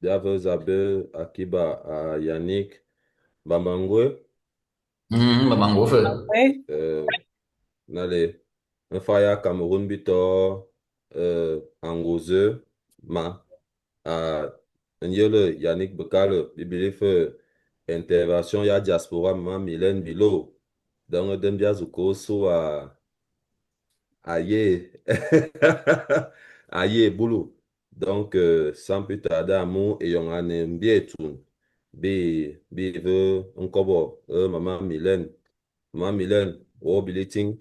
Biave Zabe, Akiba, Yannick, Bamangwe, Mà bằng của phở. Ouais. Nale, Mfaya Cameroun Bito, Angozeu, Ma, Nyele, Yannick Bekale, Bibilife, Intervention, ya Diaspora, Maman Mylène Bilo, dans Dembia Zukoso, Aye, Aye, Boulou. Donc, sans plus tarder, Amour, et on a un bien tout. Bi, un kobo, Maman Mylène, oh, Biliting,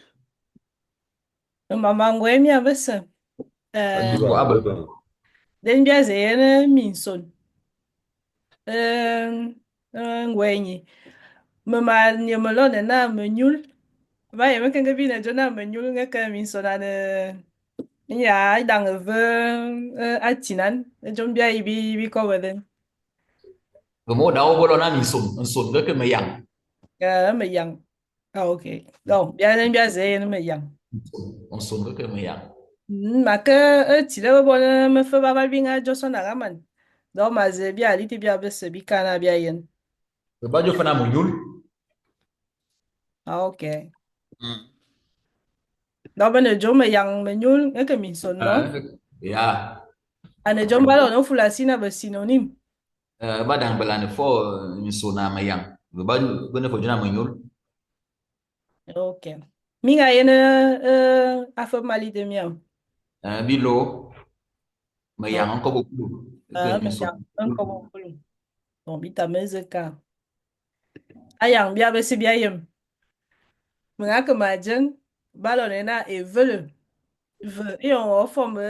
Mama ngwemi abese. Của Akiba, aba. Weban. Den biaze yene minson. Ngwenyi. Mama nyemelone na menyul. Ba yeme kenge bine jona menyul ngeke minson ane. Ya idang ve atinan. Jon bia ibi ko weden. Rồi mỗi đầu bữa đó nó mình sụn cái mày ăn. Me yang. Ah, okay. Donc, bia den biaze yene me yang. Mình sụn cái mày ăn. Make tile bo bona me fe baba binga joso na gaman. Do ma ze bia liti bia bese bi kana bia yen. Rồi bao nhiêu phần nào mình nhún. Ah, okay. Ừ. Do bene jo me yang me nyul eke min son no. Ya. Ane jo mbalo no fula sina be synonym. Ba đang bela này phô mình sụn nào mày ăn. Rồi bao nhiêu bữa nay phải cho nào mình nhún. Okay. Minga yen afa mali de miam. Bilo mày ăn No. không có bụng. Cái Me mình sụn. yang ko bo bulu. Bon bita meze ka. Ayang bia bese bia yem. Mga ke majen balo ne na evele. E on forme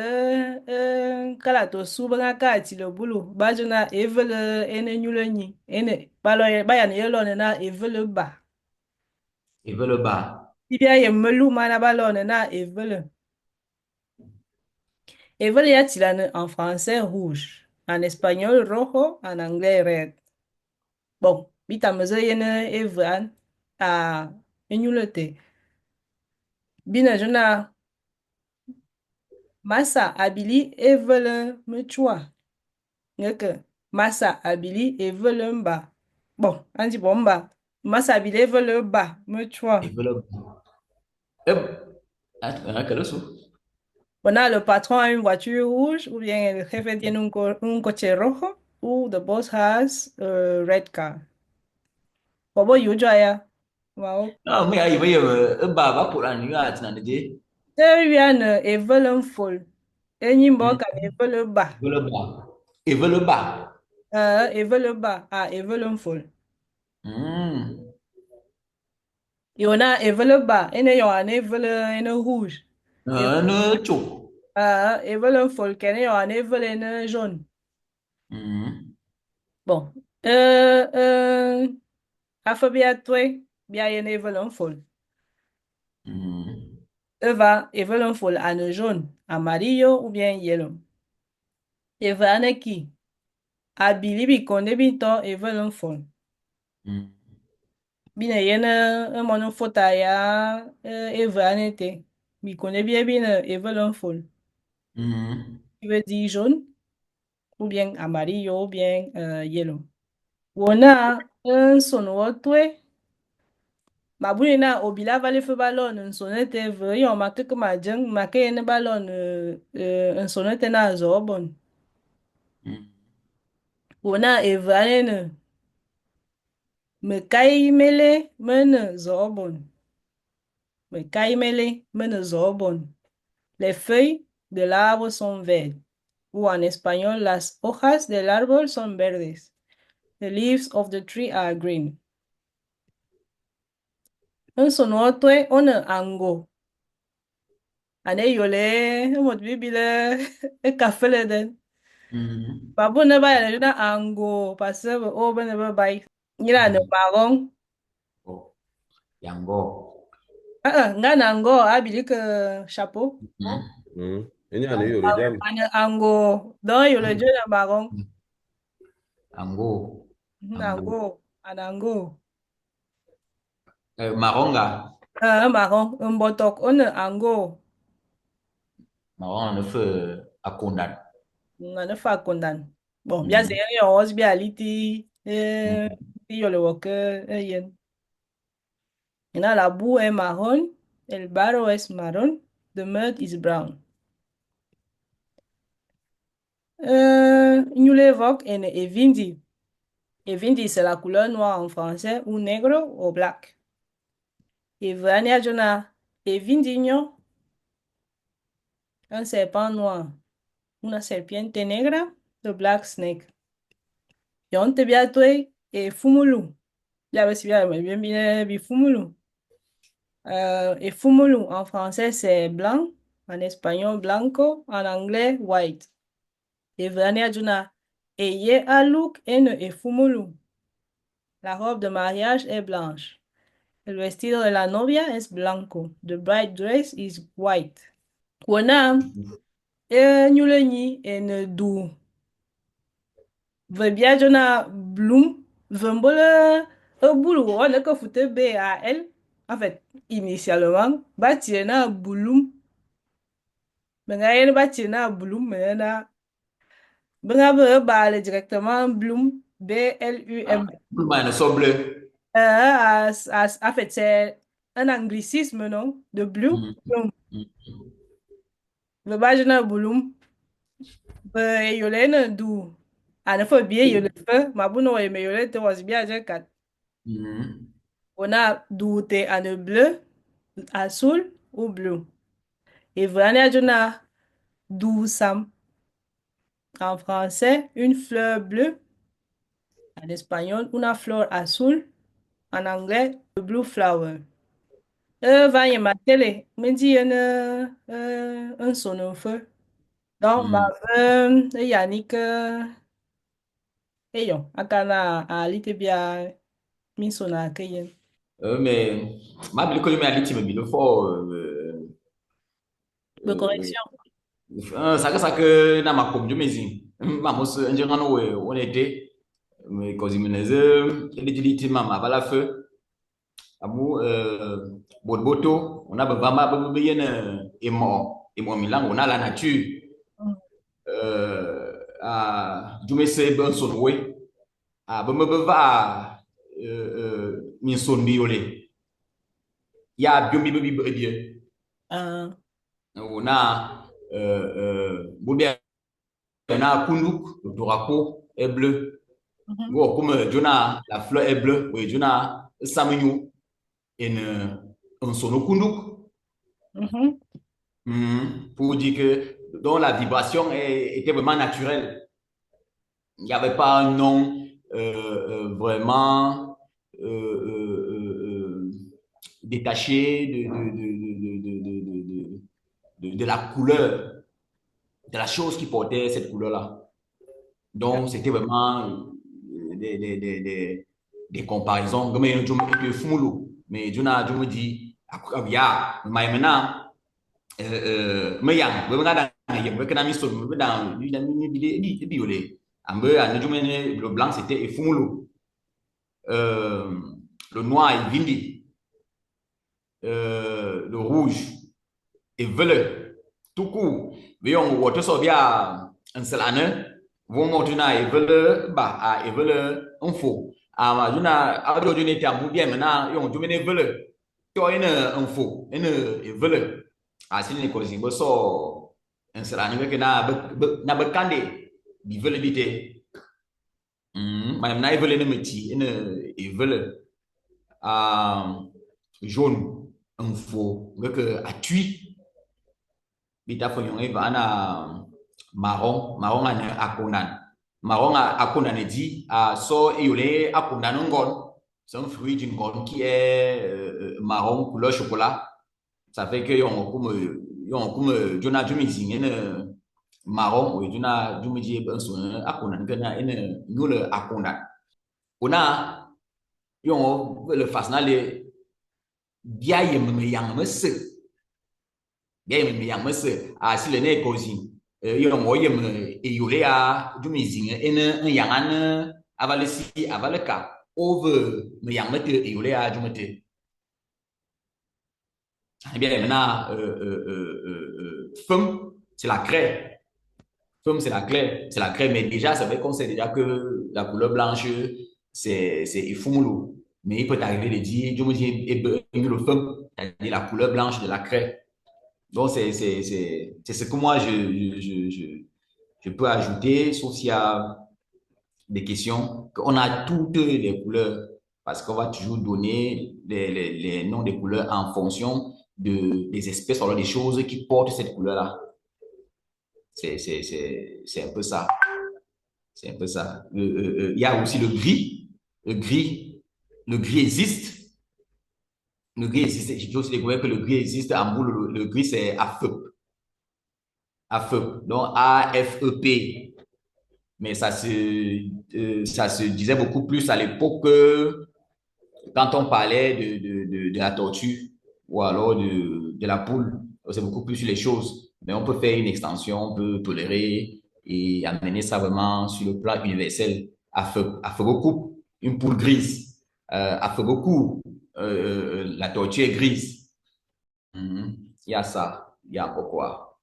kala to su ba ka ti lo bulu ba jona evele ene nyulo nyi ene balo ba ya ne yelo ne na evele ba Ils veulent le bas. bibia ye melu mana balo ne na evele ya ti la ne en français rouge en espagnol rojo en anglais red bon bita meze yene evan a enyulo te bina jona masa abili evele mechua ngeke masa abili evele mba bon andi bon mba masa abili evele ba mechua Ils veulent le bas. Quel est ce? bon le patron a une voiture rouge ou bien el jefe tiene un coche rojo ou the boss has a red car bobo yujo ya wow Non, mais il va y avoir bas va pour la nuit à Tinandé. Terian evele mfol enyi mbo ka evele ba Ils veulent le bas. Ils veulent le bas. evele ba evele mfol Hmm. yona evele ba ene yo ane evele ene rouge Nó chủ. evele mfol kene yo ane evele ene jaune Hmm. bon afa bia toe bia ene evele mfol Hmm. eva evele mfol ane jaune amarillo ou bien yellow eva ane ki abili bikonde bito evele mfol Hmm. bine yene emonu fota ya eva ane te bikonde bie bine evele mfol Hmm. qui veut dire jaune ou bien amarillo ou bien yellow wona son wotwe mabuni na obila vale fe balon nsonete ve yo makeke majeng make ne balon nsonete na zobon Hmm. wona evanene me kai mele mene zobon me kai mele mene zobon les feuilles de l'arbre sont vertes ou en espagnol las hojas del árbol son verdes the leaves of the tree are green son wotwe one ango ane yole emot bibile e kafele den Hmm. babu ne ba yana na ango pasebe o bene ba bai ngira ne magon Oh, Yango. nga na ango abili ke chapeau Hmm. Ini ane yore jam. ane ango don yole je na magon Ango. Ango. ango ana ango Maronga. magon mbotok one ango Maronga ne fait à condamner. nga ne fa kondan Bon, bien c'est un os bien aliti yo le woke yen. Et là, la boue est marron, el barro es marron, the mud is brown. Nous l'évoque en Evindi. Evindi, c'est la couleur noire en français, ou negro ou black. Et Vania Jona, Evindigno, un serpent noir, una serpiente negra, the black snake. Yon te biatwe e fumulu. Ya ves bien, bien, bien, bien, fumulu. Et fumulu en français, c'est blanc, en espagnol, blanco, en anglais, white. Et Vania Jona, et ye a look en e fumulu. La robe de mariage est blanche. El vestido de la novia es blanco. The bride dress is white. Kona, nyule ni en du. Ve bia jona bloom. Ve mbole boulou. On est que foute B-A-L. En fait, initialement, bâtir na bloom. Mais rien bâtir na bloom. Mais na. Ben be directement bloom. B-L-U-M. Bloom and so bleu. En fait, c'est un anglicisme, non? De blue. Bloom. Ve ba jona bloom. Ve yole du. Ana fo bien yole fe. Mabuno wa me yole te was bien je kat. On a du te ane bleu, azul ou bleu. Et vraiment, on a du sam. En français, une fleur bleue. En espagnol, una flor azul. En anglais, the blue flower. Va y ma télé. Me dit un son feu. Donc, ma Yannick, yon, akana a lite bien min sona keyen. Mais ma bile ko me ali ti me bile fo De correction. saka na makom jumezi ma mos njengano we onete me kozi meneze eligibility mama bala feu amu boto on a vraiment bien emo milan on a la nature a jumese ben son we a va min son biolé ya biombi bi bien on a Boubia na kunduk, le drapeau est bleu. Comme Jonah, la fleur est bleue, oui, Jonah, Samignou, et un sono kunduk. Pour dire que donc, la vibration était vraiment naturelle. Il n'y avait pas un nom vraiment détaché de la couleur, de la chose qui portait cette couleur-là. Donc, c'était vraiment des comparaisons. Mais je me fous, mais je me dis, mais maintenant, mais yang, le blanc, c'était fumulu. Le noir est vindi. Le rouge est velu. Tout court. Voyons, water so bien un seul année. Vous montrez et velu, bah, et velu, un faux. Ah, je n'ai pas de données à vous bien maintenant. Yon, tu m'es velu. Toi, un faux. Et velu. Ah, si les causes, vous so un seul année que na bekande. Di velu bité. Madame na velu ne meti. Et velu. Jaune. Un faux. Que à tui. Bita fo yon eva ana marron ana akonan marron akonan dit so eyole akonan ngon c'est un fruit d'une ngon qui est marron couleur chocolat ça fait que yon comme jona jumizing marron ou jona jumiji ben son akonan kana nule akonan ona yon le fasnale bia yem yang mese bien mais yang mese si le ne kozi yo mo yem eyole a jumizing en yang an avalesi avaleka over me yang mete eyole a jumete bien maintenant femme c'est la craie Femme, c'est la craie, mais déjà, c'est vrai qu'on sait déjà que la couleur blanche, c'est fumulu. Mais il peut t'arriver de dire, je me dis, le femme, c'est-à-dire la couleur blanche de la craie. Donc, c'est ce que moi, je peux ajouter, sauf s'il y a des questions, qu'on a toutes les couleurs, parce qu'on va toujours donner les noms des couleurs en fonction des espèces, alors des choses qui portent cette couleur-là. C'est un peu ça. C'est un peu ça. Il y a aussi le gris. Le gris, le gris existe. Le gris existe. J'ai aussi découvert que le gris existe en boule. Le gris, c'est AFEP. AFEP. Donc, AFEP. Mais ça se disait beaucoup plus à l'époque quand on parlait de la tortue ou alors de la poule. C'est beaucoup plus sur les choses. Mais on peut faire une extension, on peut tolérer et amener ça vraiment sur le plan universel. À feu recoupe, une poule grise. À feu recoupe, la tortue est grise. Il y a ça. Il y a encore quoi?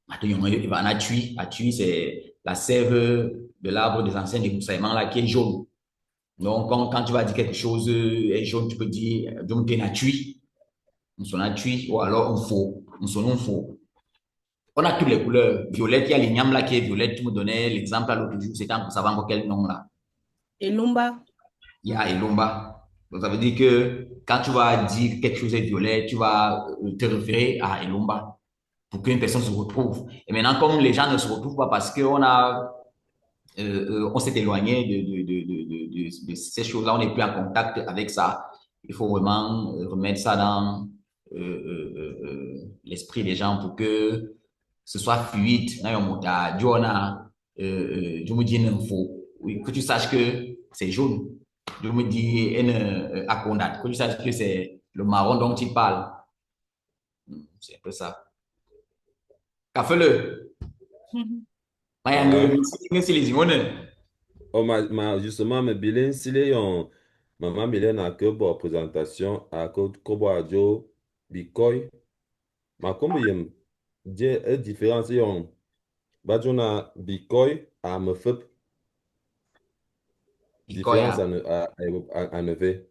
Attends, il y a un tui. Un tui, c'est la sève de l'arbre des anciens débroussaillements là, qui est jaune. Donc, quand tu vas dire quelque chose est jaune, tu peux dire donc t'es natui, on son natui, ou alors on faux, on son non faux. On a toutes les couleurs. Violette, il y a l'igname là qui est violette. Tu me donnais l'exemple à l'autre jour, c'était en savant quel nom là. Et Lumba. Il y a Elomba. Donc, ça veut dire que quand tu vas dire quelque chose est violet, tu vas te référer à Elomba pour qu'une personne se retrouve. Et maintenant, comme les gens ne se retrouvent pas parce on s'est éloigné de ces choses-là, on n'est plus en contact avec ça. Il faut vraiment remettre ça dans l'esprit des gens pour que ce soit fluide. Je me dis une info. Oui, que tu saches que c'est jaune. Je me dis une acondate. Que tu saches que c'est le marron dont il parle. C'est un peu ça. Café-le. Ah. Maya, Oh, justement, mais Bilin, s'il y a maman Bilin a que pour présentation à Kobo Adjo, Bitcoin, ma comme yem, j'ai une différence, yon, Bajona Bitcoin à me fait différence Bikoya. à nevé.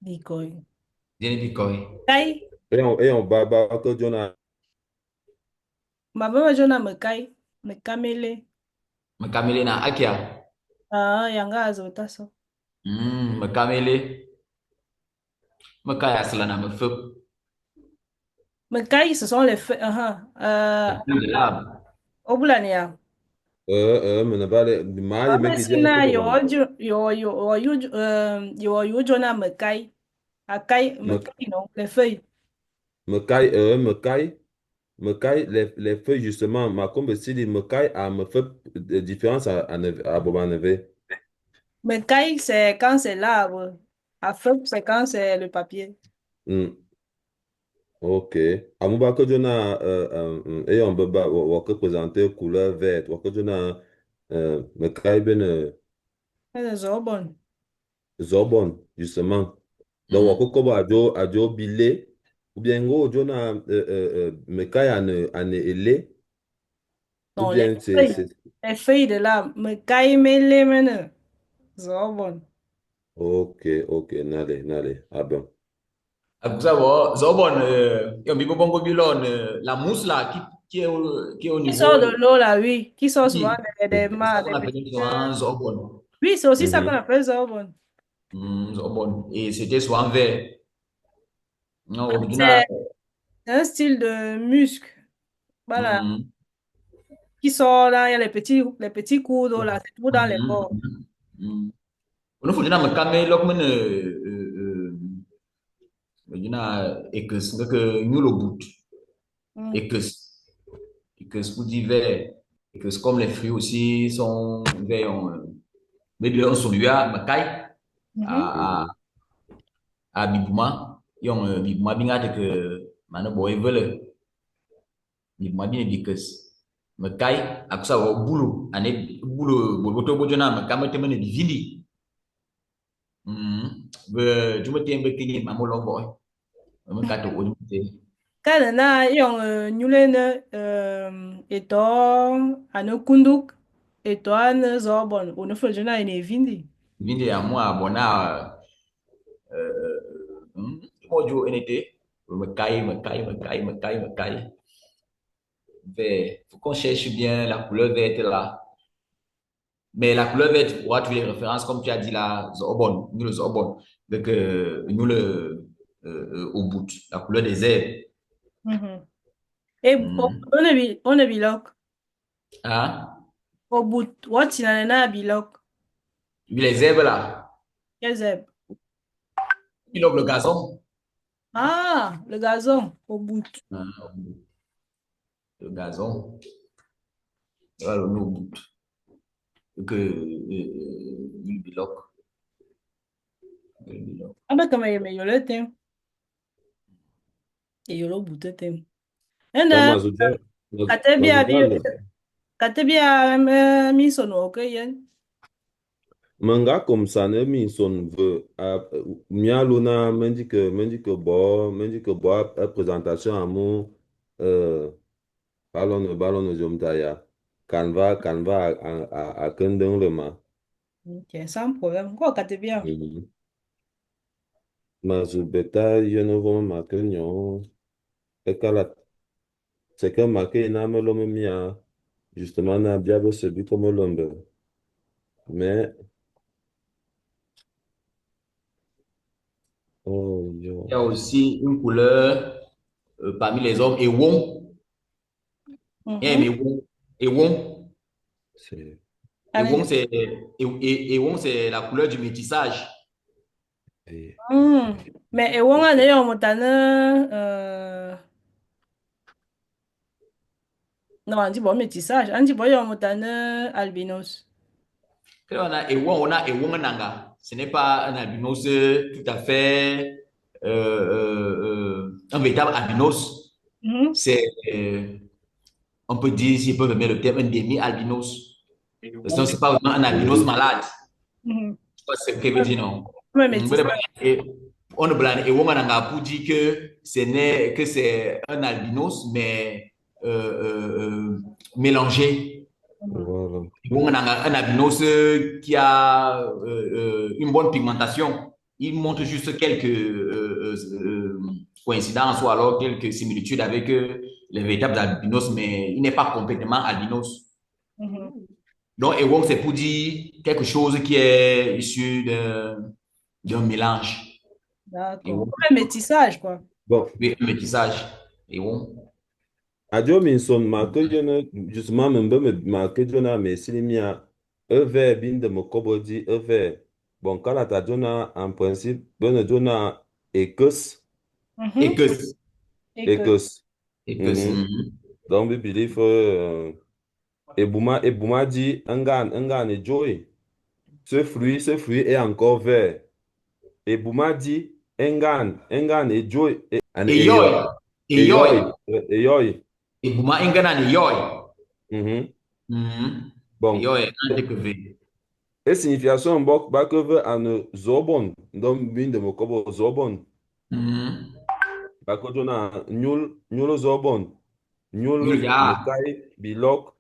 Bikoy. Jenny Bikoy. Kai. Et on baba que Jona, Mababa jona mekai. Mekamele. Mekamele na akia. Ah, yanga azota so. Mekamele. Mekaya selana me feu. Mekai, ce sont les feuilles. Les feuilles de l'arbre. Obulania. me ne va le, ma yeme Baba qui dit un peu sina yo bon. oju yo jona mekai. Akai Me, mekai non, les feuilles. me caille, les feuilles justement, ma comme si me caille à me fait différence à Boba nevé. Mekai, c'est quand c'est l'arbre. À feu, c'est quand c'est le papier. Ok. Amuba que jona et on peut pas que présenter couleur verte, que jona me caille ben C'est Zorbon. zorbon justement. Donc Mhm. wako kobo ajo bile ou bien go jona me caille ane ele ou Non, bien feuilles. Les feuilles de l'arbre. Mekai mele mene. Zorbon. ok, ok, nale nale ah bon. Akusa bo, Zobon, yo mi bongo bilon, la mousse là qui est au Qui sort de niveau l'eau là, oui. Qui sort souvent ici. des C'est ça mares, qu'on des appelle petites. souvent Zobon. Oui, c'est aussi ça qu'on Mhm. appelle Zorbon. Zobon. Et c'était souvent vert. Non, C'est original. un style de musc. Voilà. Mhm. Qui sort là, il y a les petits cours d'eau là, c'est tout dans les Mhm. bords. Mhm. Ono fo dina me kame lok men dina ekes ngeke nyulo bout. Mm. Ekes. Ekes pour dire vert. Ekes comme les fruits aussi sont verts. Mais de on son lui a makai Mhm. a Mhm. bibuma yung bibuma binga de que mana boy vele bibuma bin dikes makai aku sa bulu ane bulu boboto bojona makama temene divindi be jumo tembe kini mamolo boy makato o jumo Kana na yung nyule na ito ano kunduk ito an zobon uno fuljo na ine vindi. Vinde ya moi bona mojo NT. Me caille. Vert. Faut qu'on cherche bien la couleur verte là. Mais la couleur verte, tu pourras trouver les références, comme tu as dit là, Zorbon, nous le Zorbon, avec nous le au bout, la couleur des herbes. E Mhm. one bilok Hein? obut wati na bilok Oui, les herbes là. kezeb. Puis donc le gazon. Ah, le gazon obut. Hein, le gazon. Voilà, le au bout. Donc, le biloc. Le biloc. Abe kama yeme yolete e yolo butete. Ya Enda mazuja katebia bi mazujalo. katebia miso no okeyen. Manga comme ça ne mi son veut mialuna mendique bois présentation à mon ballon de jomtaya canva a kendeng le ma. Ok, sans problème. Quoi katebia? Mhm. Mazubeta je ne vois ma que nyon e kala c'est que ma que na me lo mia justement na biabo se bi comme l'ombre mais oh Il y a yo aussi une couleur parmi les hommes, Ewon. Il y a un Mhm. Ewon. Ewon. c'est Allez. Ewon, c'est la couleur du métissage. eh, Hmm. Mais e wonga ne yo mutana non, on dit bon métissage. On dit bon yo mutana albinos. Quand on a Ewon Nanga. Ce n'est pas un albinos tout à fait un véritable albinos. Mhm. C'est, on peut dire, si on peut me mettre le terme, un demi-albinos. Ce n'est pas vraiment un albinos malade. Mhm. Je sais pas ce que veut dire, non? Mais Mm, métissage. on ne blâme et on a pour dire que c'est un albinos, mais mélangé. Mhm. voilà. On a un albinos qui a une bonne pigmentation. Il montre juste quelques coïncidences ou alors quelques similitudes avec les véritables albinos, mais il n'est pas complètement albinos. Mhm. Donc, Ewong, c'est pour dire quelque chose qui est issu d'un mélange. D'accord. Ewong, Mais métissage, quoi. Bon, oui, un métissage. Ewong. adio min son ma que je ne justement ma que je na me silimia eve bin de mo kobo di eve bon kala ta jona en principe ben jona ekes Mhm. Écosse. Et que. ekes Écosse. mhm Mhm. donc bi believe ebuma di ngan e joy ce fruit est encore vert ebuma di ngan e joy an Et yoy. eyoy Et yoy. eyoy eyoy Et bouma ingana ni yoy. mhm Mhm. bon Yoy, un de que ve. e signification mbok bakeve an zobon ndom bin de mokobo zobon Mhm. bakojo na nyul zobon nyul Yul ya. mukai bilok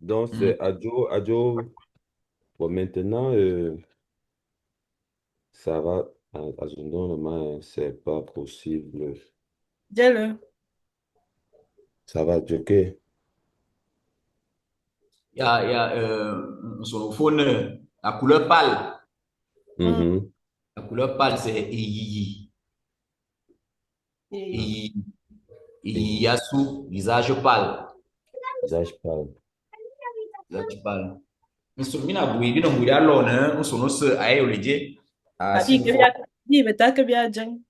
donc Mhm. c'est adjo bon maintenant ça va à normalement c'est pas possible Dis-le. ça va joker Il y a son phone, la couleur pâle. Mhm. mhm La couleur pâle, c'est Eyiyi. Et Eyiyi. et Iyasu, visage pâle. visage pâle Visage pâle. Nso mina bui bi no bui alo na nso no se ayo leje. A ah, si fo. bi beta que bien jeng.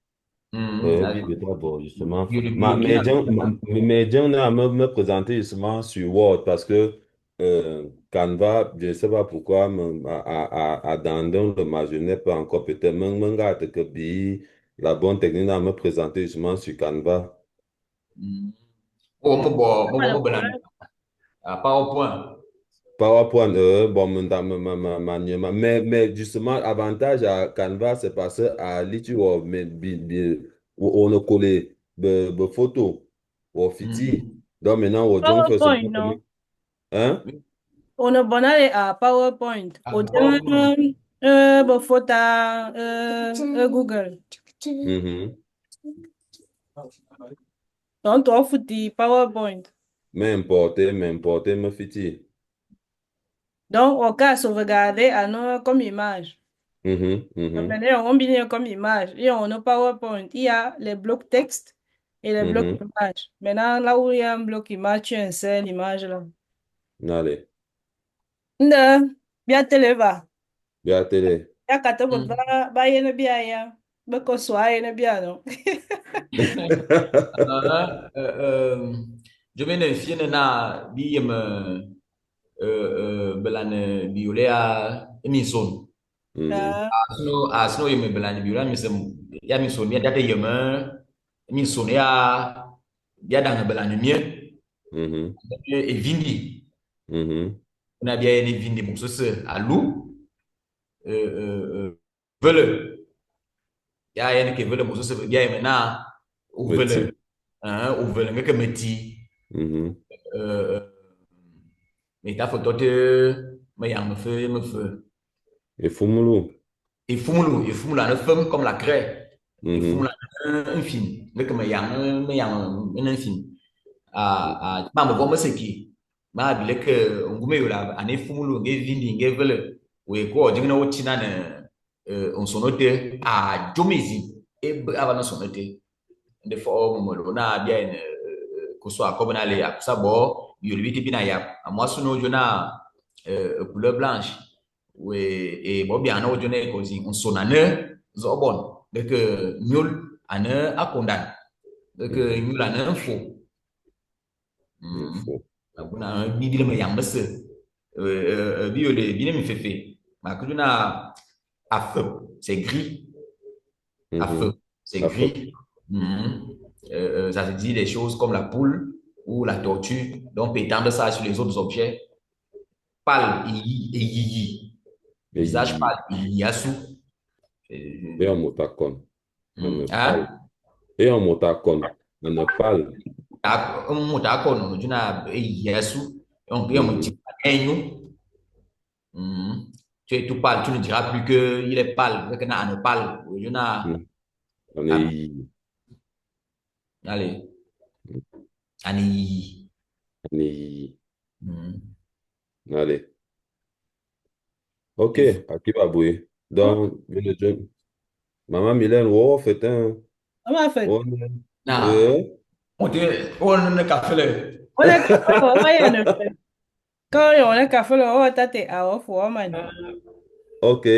Oui, peut-être, bon, justement. Bi na Mais Jean a me présenter justement sur Word parce que Canva, je ne sais pas pourquoi, dans je n'ai pas encore peut-être, la bonne technique à me présenter justement sur Canva. o Pas mo le bela problème. a PowerPoint. PowerPoint, bon, mais justement, avantage à Canva, c'est parce que à l'issue, on a collé de photos au fiti. Mhm. Donc maintenant, on fait PowerPoint, seulement non? comme hein? On bon aller à PowerPoint. Au PowerPoint. bon, photo, Google. Mhm. Donc, toi, foutu PowerPoint. Mais importer, me fiti. Donc, on peut sauvegarder à nous comme image. Mhm, Donc, mhm, maintenant, on combine comme image. Et on a PowerPoint. Il y a les blocs texte et les blocs mhm. image. Maintenant, là où il y a un bloc image, tu insères l'image là. Allez, Nde, bien télé va. bien télé. Ya kata bot Mhm. ba yene biya ya. Ba ko swa yene biya no. Je viens de finir na bi belane biolea emission. Mhm, Asno yeme belane biolea misem ya mission ya date yeme mission ya danga belane mie mhm, e vindi. mhm. Na bia yene vindi mo so se alu vele ya yene ke vele mo so se bia yeme na o vele Petit. o vele ngeke meti Mhm. me ta foto te me yang me fe Et Fumulu. e fumulu ane fem comme la craie e fumulu Mhm, ane fin ngeke me yang ane fin ma mo me seki ma bile ke ngume yola ane fumulu nge vindi nge vele we ko jingna wo tina ne on sonote a jomizi e aba no sonote de fo mo lo na bia en kuso akobe na le akusa bo yori biti bina ya amwaso no jona couleur blanche we e bo bia na wo jona ko zi on sonane zo bon de que nyul ane akondan de que mhm. nyul ane fo Il faut. abuna bi bi me yang bese bi yo le bi ne mi fefe ma kujuna à feu c'est gris à feu Mhm. c'est À feu. gris. Mhm. Ça se dit des choses comme la poule ou la tortue. Donc, étendre ça sur les autres objets. Pâle, et yi. Visage Et pâle, yasu. en motakon. On ne parle. Ah, Et en motakon. On ne parle. un mot d'accord, non, tu n'as yasu. On peut un petit Mhm, peu. Tu es tout pâle, tu ne diras plus qu'il est pâle, que n'a ne pâle. Je n'ai, mhm. On est. allez, ani. On est. Hmm. Allez. Ok. Il faut- Aquí va bouiller. Oh, Donc, Maman Mylène, oh, fait un. on m'a fait. Oh, Na, euh, on ne café le. On a café là, on va y en faire. Quand on a café là, on va tâter à off, on man. ok.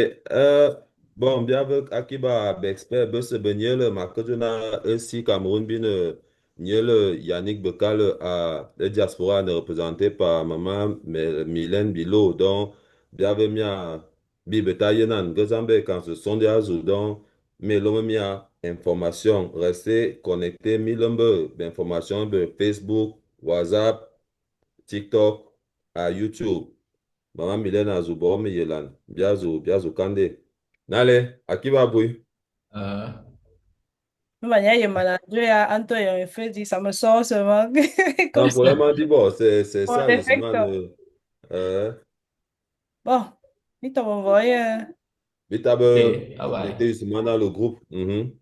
Bon, bien avec Akiba Bexpert, Besse Benyele, Makajuna, ainsi Cameroun, bin, Niel, Yannick Bekal, à la diaspora, représenté par Maman Mylène Bilo, donc, bien avec Mia, Bibeta Yenan, Gazambe, quand ce sont des azous, donc, mais l'homme Mia, information, restez connectés, mille d'informations, de Facebook, WhatsApp, TikTok, à YouTube. Mama Milena Zubo mi yelan. Biazu kande. Nale, akiba bui. Mais manière, il m'a dit, Anto, il fait dit, ça me sort seulement. Comme Non, ça. pour le moment, dit bon, c'est Bon, ça justement défecto. le. Euh, Bon, il t'a envoyé. Vitabe Ok, bye connecté bye. justement dans le groupe. Mhm.